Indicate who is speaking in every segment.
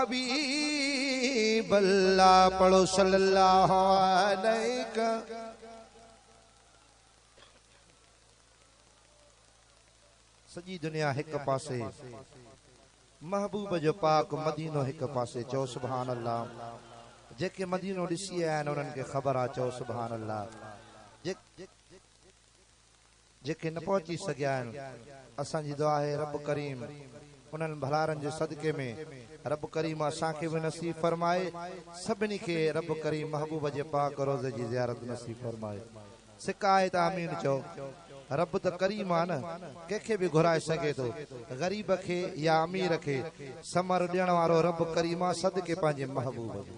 Speaker 1: हबीब अल्लाह पढ़ो सल्लल्लाहु अलैहि। सजी दुनिया एक पासे, महबूब जो पाक मदीनो एक पासे, चो सुभान अल्लाह। जेके मदीनो ॾिसी आया आहिनि उन्हनि खे ख़बर आहे, चो सुभान अल्लाह। जेके न पहुची सघिया आहिनि, असांजी दुआ आहे रब करीम उन्हनि भलारनि जे सदके में रब करीम असांखे बि नसीब फरमाए, सभिनी खे रब करीम महबूब जे पाक रोज़े जी ज़ियारत नसीब फरमाए। सिकायत आमीन चओ। रब त करीम आहे न, कंहिंखे बि घुराए सघे थो, ग़रीब खे या अमीर खे समर ॾियण वारो रब करीम आहे, सदके पंहिंजे महबूब जो।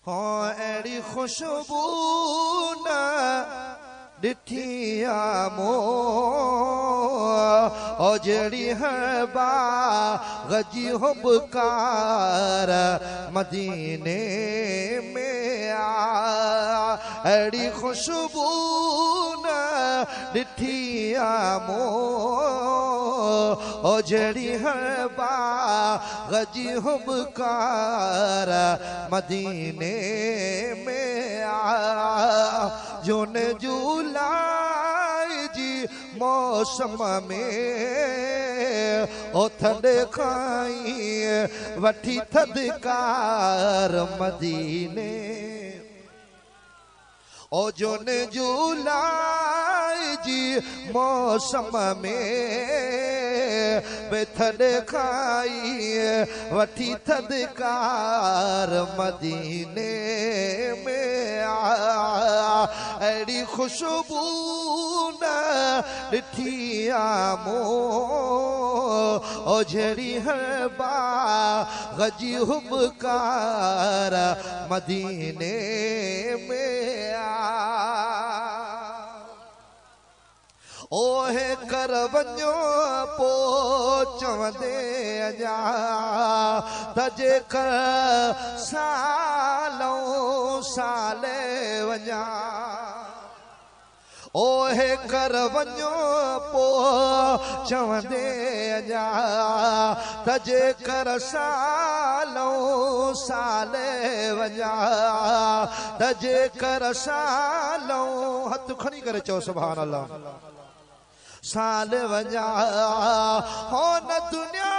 Speaker 1: हाँ अहिड़ी खुशबू न ॾिठी आ मूं, ओ जड़ी है बाग़ जी हुबकार मदीने में आ। अड़ी खुशबू न ॾिठी आ मूं, ओ जड़ी है बाग़ जी हुबकार मदीने में आ। जून जुलाई जी मौसम में ओ थदे खाई वठी थदकार मदीने। ओ जून जुलाई जी मौसम में थदे खाई वठी थदकार मदीने में आ। अड़ी खुशबू न ॾिठी आ मूं, ओ जड़ी है बाग़ जी हुबकार मदीने में आ। ओहे कर वञो पो चवंदे अञा त जेकर सालों साले वञा। ओहे कर वञो पो चवंदे अञा त जेकर सालों साले वञा। त जेकर सालों, हथ खणी करे चओ सुभान अल्लाह, साल वञा। हो न दुनिया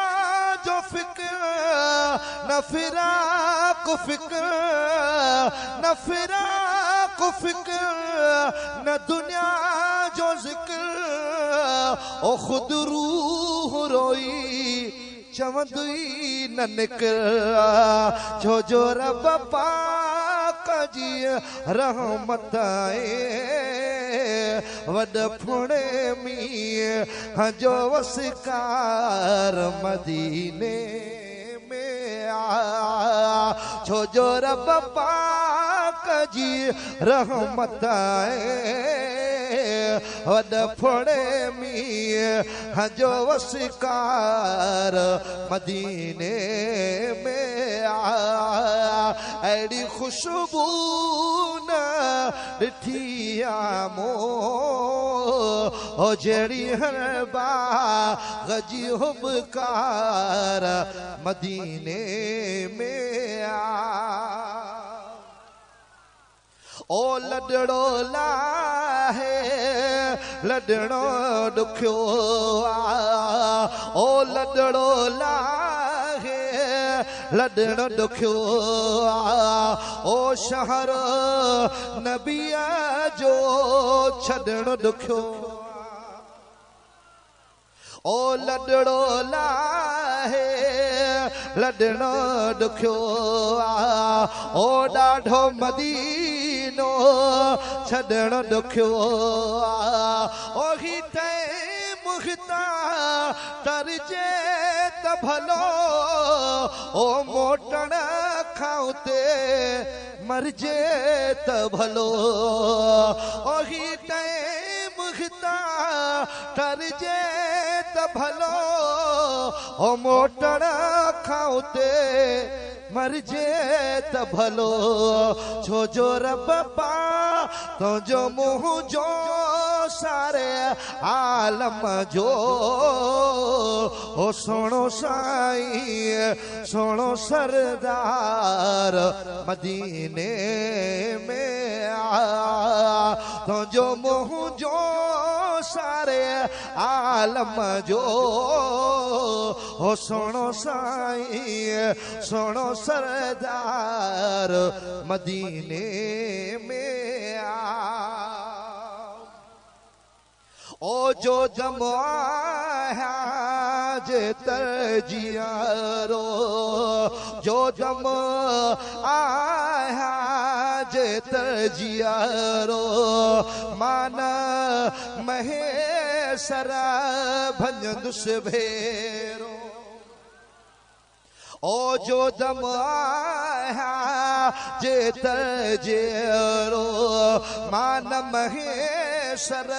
Speaker 1: जो फिक्र न फिराक फिक्र, न फिराक फिक्र न दुनिया जो जिक्र। ओ खुद रूह रोई चवंदी न निकर, छो जो रब पाक जी रहमत आहे वड फुणे मींह जो वसकार मदीने में आ। छो जो रब पाक जी रहमत आहे वड फुणे मींह जो वसकार मदीने में आ। अड़ी खुशबू न ॾिठी आ मूं, ओ जड़ी हर बाग़ जी हुबकार मदीने में आ। ओ लडड़ो लाहे लडड़ो ॾुखियो आ। ओ लडड़ो लाहे लडड़ो ॾुखियो आ। ओ शहर नबीअ जो छॾणु ॾुखियो। ओ लडड़ो लाहे लडड़ो ॾुखियो आ। ओ ॾाढो मदीनो छॾणु ॾुखियो आ। ओ ही तै मुख्ता तरजे त भलो, ओ मोटण खां ते मरजे त भलो। ओ ही तै मुख्ता तरजे त भलो, ओ मोटण खां ते मरजे त भलो। छो जो रब पा तुंहिंजो मुंहुं जो सारे आलम जो ओ सोनो साईं सोनो सरदार मदीने में आ तो जो मोह जो सारे आलम जो ओ सोनो साईं सोनो सरदार मदीने में आ ओ जो दम आया जे तरजियारो जो दम आया जे तरजियारो मान महेसरा भंजदुस भेरो ओ जो दम आया जे तरजियारो मान महेसर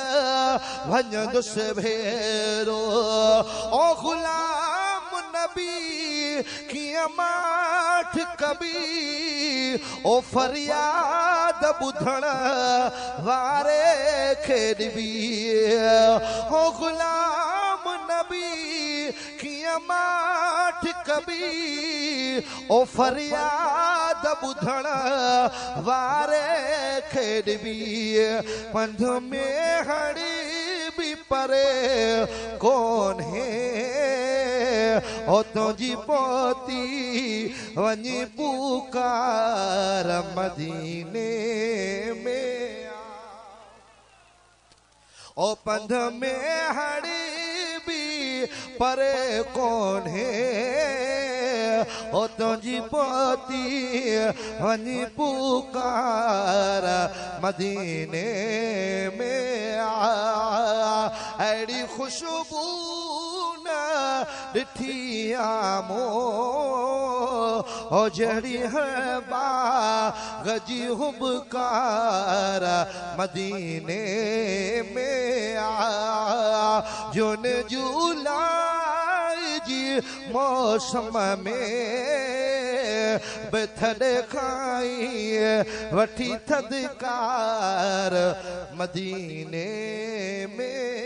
Speaker 1: भंजदुस भेरो ओ गुलाम नबी की माठ कभी ओ फरियाद बुधण वारे खेड़बी ओ गुलाम नबी की माठ कभी ओ फरियाद बुधण वारे खेड़बी पंध में हड़ी भी परे कौन है ओ तुझी पोती वनी पुकार मदीने में ओ पंध में हड़ी भी परे कौन है ओ तुझी पोती वनी पुकार मदीने में आ ऐडी खुशबू न डिठी आमो ओ जड़ी है बागजी हुबकार मदीने में आ जोन जुलाई जी मौसम में बथड़े खाई वठी थदकार मदीने में